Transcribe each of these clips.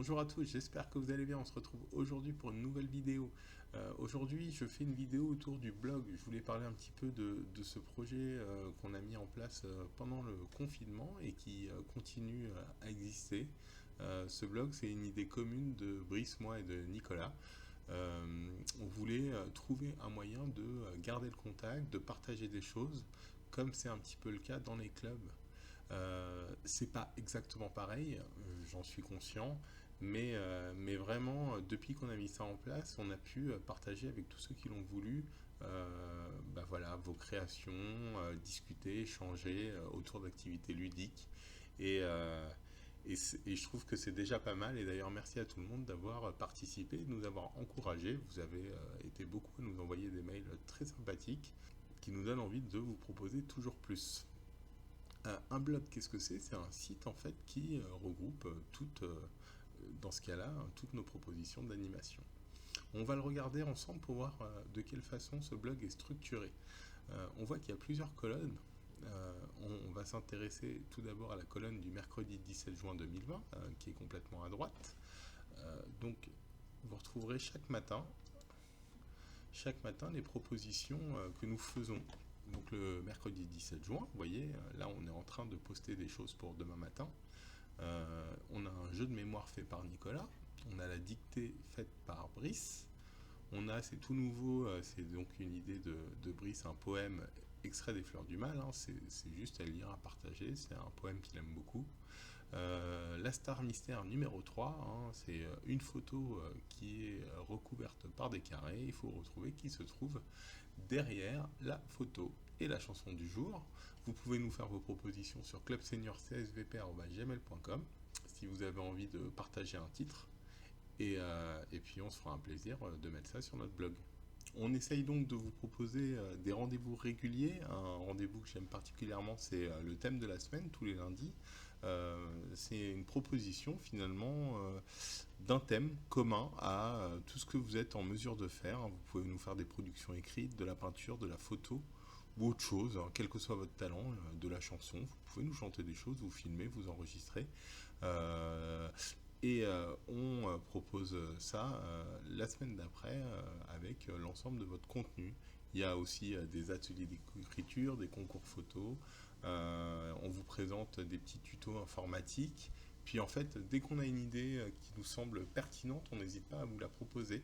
Bonjour à tous, j'espère que vous allez bien. On se retrouve aujourd'hui pour une nouvelle vidéo. Aujourd'hui, je fais une vidéo autour du blog. Je voulais parler un petit peu de ce projet qu'on a mis en place pendant le confinement et qui continue à exister. Ce blog, c'est une idée commune de Brice, moi et de Nicolas. On voulait trouver un moyen de garder le contact, de partager des choses, comme c'est un petit peu le cas dans les clubs. C'est pas exactement pareil, j'en suis conscient, mais vraiment, depuis qu'on a mis ça en place, on a pu partager avec tous ceux qui l'ont voulu, bah voilà, vos créations, discuter, échanger autour d'activités ludiques. Et, euh, et je trouve que c'est déjà pas mal. Et d'ailleurs, merci à tout le monde d'avoir participé, de nous avoir encouragés. Vous avez été beaucoup à nous envoyer des mails très sympathiques qui nous donnent envie de vous proposer toujours plus. Un blog, qu'est-ce que c'est? C'est un site en fait qui regroupe dans ce cas-là, toutes nos propositions d'animation. On va le regarder ensemble pour voir de quelle façon ce blog est structuré. On voit qu'il y a plusieurs colonnes. On va s'intéresser tout d'abord à la colonne du mercredi 17 juin 2020, qui est complètement à droite. Donc, vous retrouverez chaque matin les propositions que nous faisons. Donc le mercredi 17 juin, vous voyez, là on est en train de poster des choses pour demain matin. On a un jeu de mémoire fait par Nicolas, on a la dictée faite par Brice, on a, c'est tout nouveau, c'est donc une idée de Brice, un poème extrait des Fleurs du Mal, hein, c'est juste à lire, à partager, c'est un poème qu'il aime beaucoup. La star mystère numéro 3, hein, c'est une photo qui est recouverte par des carrés, il faut retrouver qui se trouve derrière la photo. Et la chanson du jour, vous pouvez nous faire vos propositions sur clubseniorcsvp@gmail.com si vous avez envie de partager un titre. Et puis on se fera un plaisir de mettre ça sur notre blog. On essaye donc de vous proposer des rendez-vous réguliers. Un rendez-vous que j'aime particulièrement, c'est le thème de la semaine, tous les lundis. C'est une proposition finalement d'un thème commun à tout ce que vous êtes en mesure de faire. Vous pouvez nous faire des productions écrites, de la peinture, de la photo ou autre chose, hein, quel que soit votre talent, de la chanson. Vous pouvez nous chanter des choses, vous filmer, vous enregistrer. Euh, on propose ça la semaine d'après avec l'ensemble de votre contenu. Il y a aussi des ateliers d'écriture, des concours photos. On vous présente des petits tutos informatiques. Puis en fait, dès qu'on a une idée qui nous semble pertinente, on n'hésite pas à vous la proposer.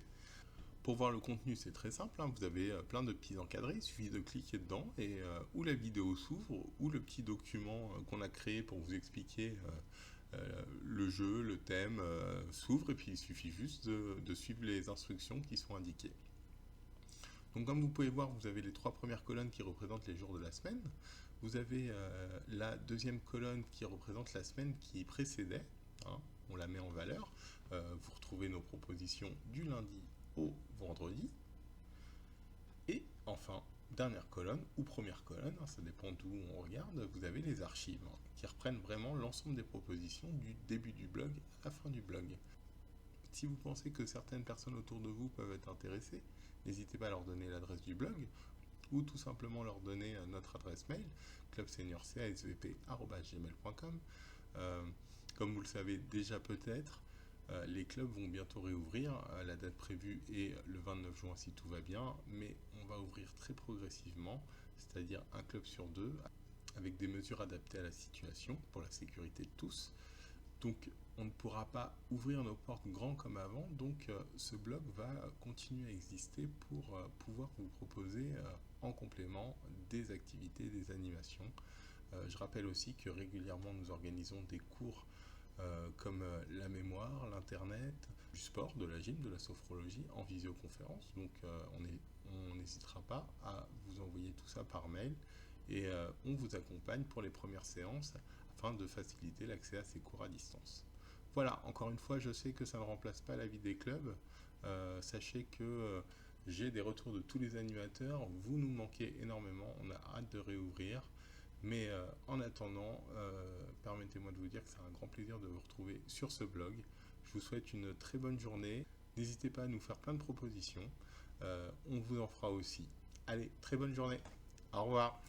Pour voir le contenu, c'est très simple, hein. Vous avez plein de petits encadrés, il suffit de cliquer dedans et ou la vidéo s'ouvre ou le petit document qu'on a créé pour vous expliquer le jeu, le thème s'ouvre et puis il suffit juste de suivre les instructions qui sont indiquées. Donc comme vous pouvez voir, vous avez les trois premières colonnes qui représentent les jours de la semaine. Vous avez la deuxième colonne qui représente la semaine qui précédait, hein, on la met en valeur. Vous retrouvez nos propositions du lundi au vendredi. Et enfin, dernière colonne ou première colonne, hein, ça dépend d'où on regarde, vous avez les archives qui reprennent vraiment l'ensemble des propositions du début du blog à la fin du blog. Si vous pensez que certaines personnes autour de vous peuvent être intéressées, n'hésitez pas à leur donner l'adresse du blog ou tout simplement leur donner notre adresse mail, clubseniorcsvp@gmail.com. Comme vous le savez déjà peut-être, les clubs vont bientôt réouvrir. La date prévue est le 29 juin si tout va bien, mais on va ouvrir très progressivement, c'est-à-dire un club sur deux, avec des mesures adaptées à la situation pour la sécurité de tous. Donc on ne pourra pas ouvrir nos portes grand comme avant, donc ce blog va continuer à exister pour pouvoir vous proposer en complément des activités, des animations. Je rappelle aussi que régulièrement nous organisons des cours comme la mémoire, l'internet, du sport, de la gym, de la sophrologie en visioconférence. Donc on n'hésitera pas à vous envoyer tout ça par mail et on vous accompagne pour les premières séances afin de faciliter l'accès à ces cours à distance. Voilà, encore une fois, je sais que ça ne remplace pas la vie des clubs. Sachez que j'ai des retours de tous les animateurs. Vous nous manquez énormément. On a hâte de réouvrir. Mais en attendant, permettez-moi de vous dire que c'est un grand plaisir de vous retrouver sur ce blog. Je vous souhaite une très bonne journée. N'hésitez pas à nous faire plein de propositions. On vous en fera aussi. Allez, très bonne journée. Au revoir.